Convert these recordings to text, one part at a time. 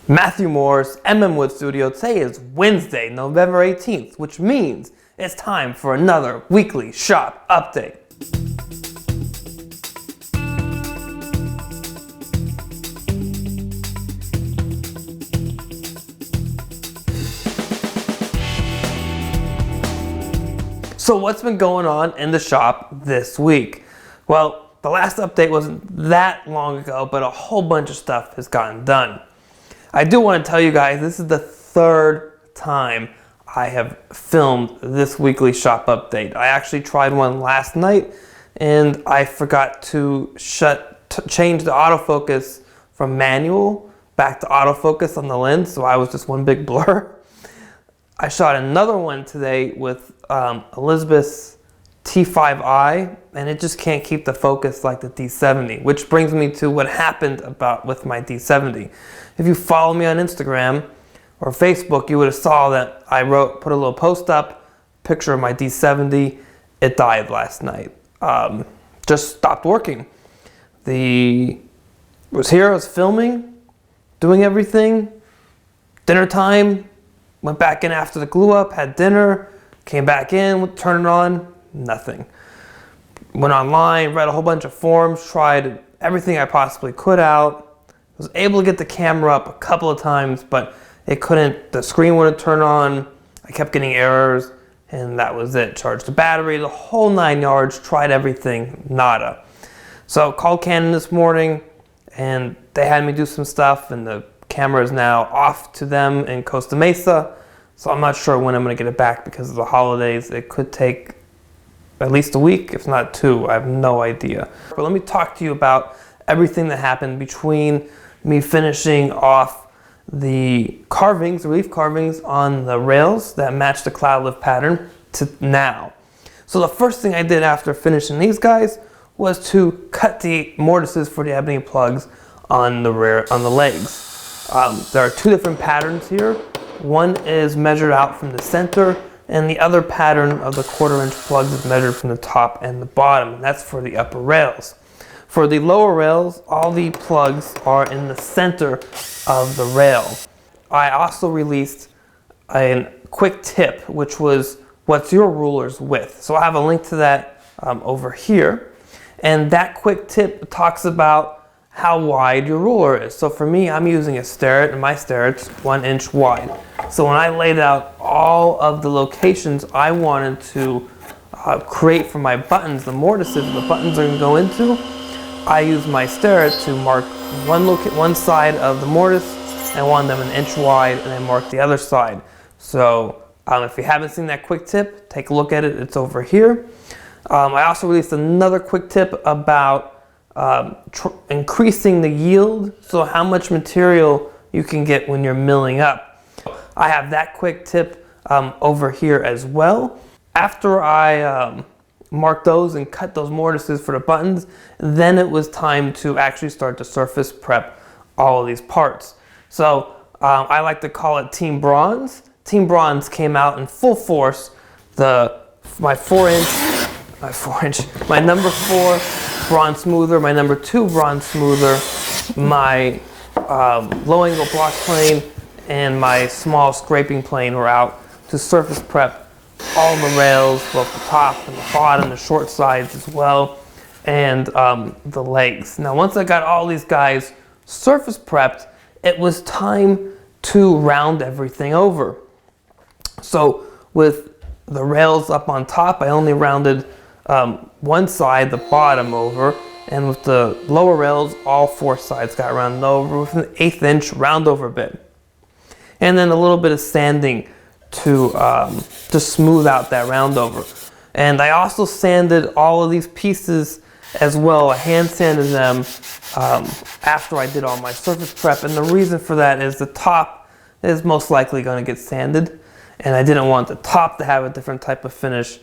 Matthew Moore's Wood Studio. Today is Wednesday, November 18th, which means it's time for another weekly shop update. So what's been going on in the shop this week? Well, the last update wasn't that long ago, but a whole bunch of stuff has gotten done. I do want to tell you guys, this is the third time I have filmed this weekly shop update. I actually tried one last night and I forgot to change the autofocus from manual back to autofocus on the lens, so I was just one big blur. I shot another one today with Elizabeth's T5i, and it just can't keep the focus like the D70, which brings me to what happened with my D70. If you follow me on Instagram or Facebook, you would have saw that I put a little post up, picture of my D70. It died last night. Just stopped working. I was filming, doing everything, dinner time, went back in after the glue up, had dinner, came back in, turned it on, nothing. Went online, read a whole bunch of forums, tried everything I possibly could out. Was able to get the camera up a couple of times, but the screen wouldn't turn on. I kept getting errors, and that was it. Charged the battery, the whole 9 yards, tried everything, nada. So called Canon this morning, and they had me do some stuff, and the camera is now off to them in Costa Mesa. So I'm not sure when I'm going to get it back because of the holidays. It could take at least a week, if not 2. I have no idea. But let me talk to you about everything that happened between me finishing off the relief carvings on the rails that match the cloud lift pattern to now. So the first thing I did after finishing these guys was to cut the mortises for the ebony plugs on the legs. There are 2 different patterns here. One is measured out from the center, and the other pattern of the 1/4 inch plugs is measured from the top and the bottom, and that's for the upper rails. For the lower rails, all the plugs are in the center of the rail. I also released a quick tip, which was what's your ruler's width. So I have a link to that over here, and that quick tip talks about how wide your ruler is. So for me, I'm using a Starrett, and my Starrett's 1 inch wide. So when I laid out all of the locations I wanted to create for my buttons, the mortises the buttons are going to go into, I used my Starrett to mark one side of the mortise and want them 1 inch wide, and then mark the other side. So if you haven't seen that quick tip, take a look at it. It's over here. I also released another quick tip about increasing the yield, so how much material you can get when you're milling up. I have that quick tip over here as well. After I marked those and cut those mortises for the buttons, then it was time to actually start to surface prep all of these parts. So I like to call it Team Bronze. Team Bronze came out in full force. My number 4 bronze smoother, my number 2 bronze smoother, my low angle block plane, and my small scraping plane were out to surface prep all the rails, both the top and the bottom, the short sides as well, and the legs. Now once I got all these guys surface prepped, it was time to round everything over. So with the rails up on top, I only rounded one side, the bottom, over, and with the lower rails, all 4 sides got rounded over with an 1/8 inch round over bit. And then a little bit of sanding to smooth out that round over. And I also sanded all of these pieces as well. I hand sanded them after I did all my surface prep, and the reason for that is the top is most likely going to get sanded, and I didn't want the top to have a different type of finish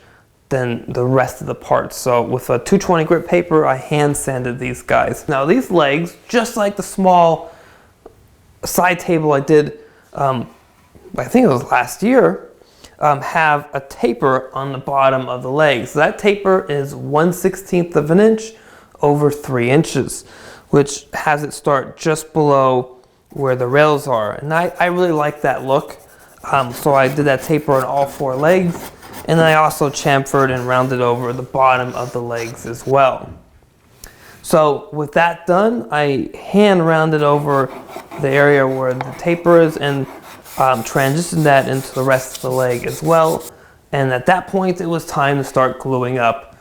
than the rest of the parts. So with a 220 grit paper, I hand sanded these guys. Now these legs, just like the small side table I did, I think it was last year, have a taper on the bottom of the legs. So that taper is 1/16 of an inch over 3 inches, which has it start just below where the rails are. And I really like that look. So I did that taper on all 4 legs, and then I also chamfered and rounded over the bottom of the legs as well. So with that done, I hand rounded over the area where the taper is and transitioned that into the rest of the leg as well. And at that point, it was time to start gluing up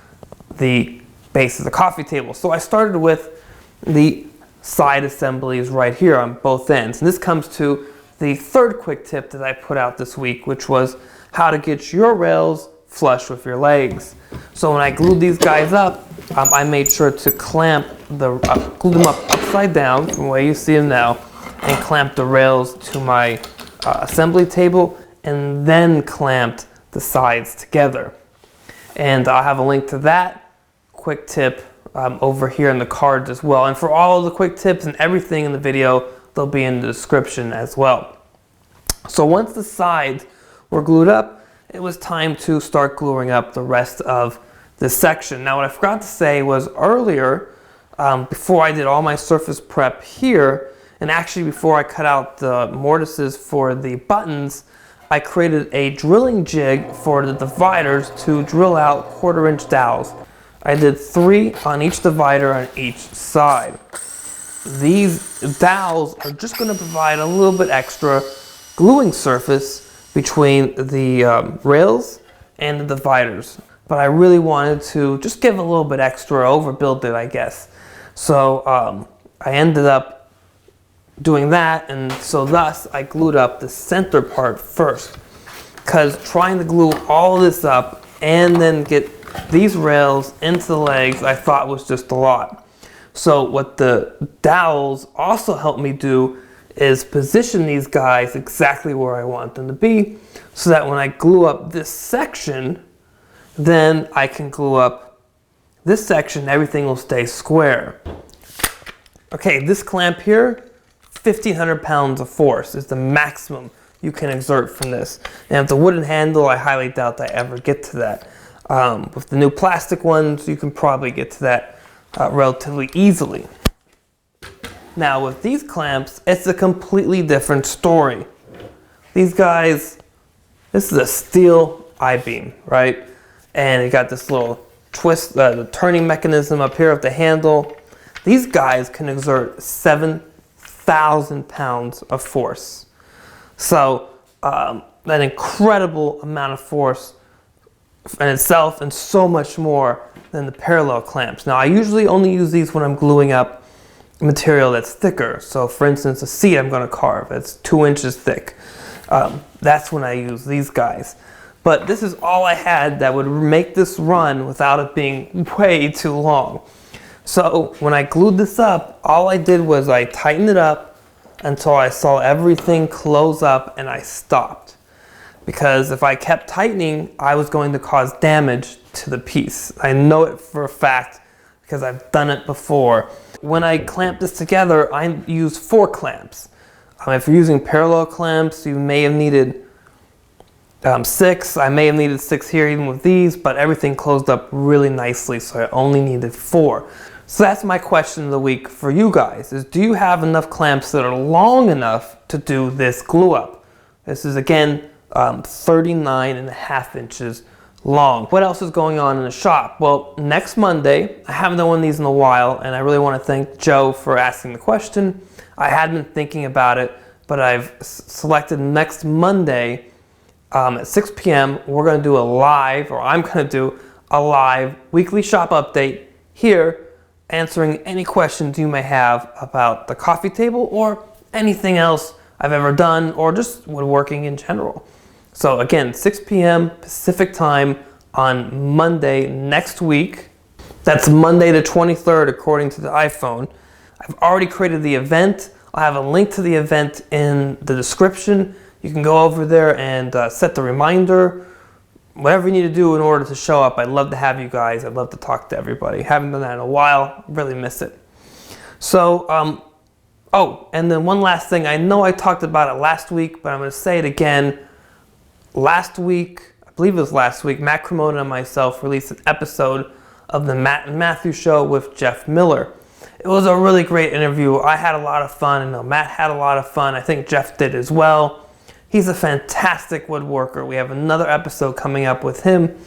the base of the coffee table. So I started with the side assemblies right here on both ends. And this comes to the 3rd quick tip that I put out this week, which was how to get your rails flush with your legs. So when I glued these guys up, I made sure to clamp glue them up upside down from the way you see them now, and clamp the rails to my assembly table, and then clamped the sides together. And I'll have a link to that quick tip over here in the cards as well. And for all of the quick tips and everything in the video, they'll be in the description as well. So once the sides were glued up, it was time to start gluing up the rest of this section. Now what I forgot to say was earlier, before I did all my surface prep here, and actually before I cut out the mortises for the buttons, I created a drilling jig for the dividers to drill out 1/4-inch dowels. I did 3 on each divider on each side. These dowels are just going to provide a little bit extra gluing surface between the rails and the dividers. But I really wanted to just give a little bit extra, overbuild it, I guess. So I ended up doing that, and so thus I glued up the center part first, because trying to glue all this up and then get these rails into the legs I thought was just a lot. So what the dowels also helped me do is position these guys exactly where I want them to be, so that when I glue up this section, then I can glue up this section, everything will stay square. Okay, this clamp here, 1,500 pounds of force is the maximum you can exert from this. And with the wooden handle, I highly doubt I ever get to that. With the new plastic ones, you can probably get to that relatively easily. Now with these clamps, it's a completely different story. These guys, this is a steel I-beam, right? And it got this little twist, the turning mechanism up here of the handle. These guys can exert 7,000 pounds of force. So an incredible amount of force in itself, and so much more than the parallel clamps. Now I usually only use these when I'm gluing up material that's thicker. So for instance, a seat I'm going to carve, it's 2 inches thick. That's when I use these guys. But this is all I had that would make this run without it being way too long. So when I glued this up, all I did was I tightened it up until I saw everything close up, and I stopped. Because if I kept tightening, I was going to cause damage to the piece. I know it for a fact because I've done it before. When I clamped this together, I used 4 clamps. If you're using parallel clamps, you may have needed 6. I may have needed 6 here even with these, but everything closed up really nicely, so I only needed 4. So that's my question of the week for you guys, is do you have enough clamps that are long enough to do this glue up? This is again 39.5 inches long. What else is going on in the shop? Well, next Monday, I haven't done one of these in a while, and I really want to thank Joe for asking the question. I had been thinking about it, but I've selected next Monday at 6 p.m. We're going to do a live, or I'm going to do a live weekly shop update here, answering any questions you may have about the coffee table or anything else I've ever done, or just woodworking in general. So again, 6 p.m. Pacific time on Monday next week. That's Monday the 23rd according to the iPhone. I've already created the event. I'll have a link to the event in the description. You can go over there and set the reminder. Whatever you need to do in order to show up. I'd love to have you guys. I'd love to talk to everybody. Haven't done that in a while. Really miss it. So, oh, and then one last thing. I know I talked about it last week, but I'm going to say it again. Last week, I believe it was last week, Matt Cremona and myself released an episode of the Matt and Matthew Show with Jeff Miller. It it was a really great interview. I had a lot of fun. I know Matt had a lot of fun. I think Jeff did as well. He's a fantastic woodworker. We have another episode coming up with him.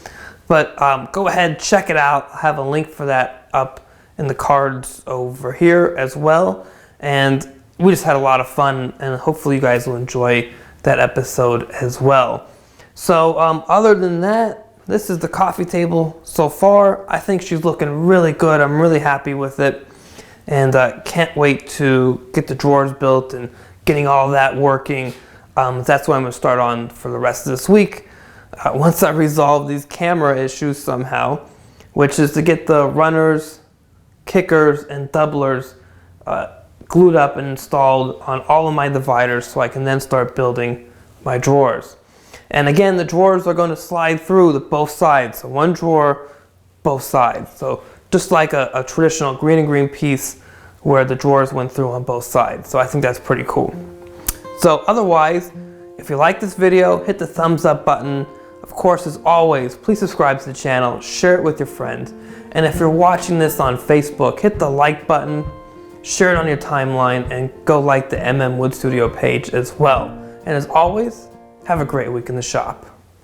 But go ahead, check it out. I have a link for that up in the cards over here as well. And we just had a lot of fun, and hopefully you guys will enjoy that episode as well. So other than that, this is the coffee table so far. I think she's looking really good. I'm really happy with it. And can't wait to get the drawers built and getting all that working. That's what I'm going to start on for the rest of this week. Once I resolve these camera issues somehow, which is to get the runners, kickers, and doublers glued up and installed on all of my dividers so I can then start building my drawers. And again, the drawers are going to slide through both sides. So one drawer, both sides. So just like a traditional green and green piece where the drawers went through on both sides. So I think that's pretty cool. So otherwise, if you like this video, hit the thumbs up button. Of course, as always, please subscribe to the channel, share it with your friends. And if you're watching this on Facebook, hit the like button, share it on your timeline, and go like the MM Wood Studio page as well. And as always, have a great week in the shop.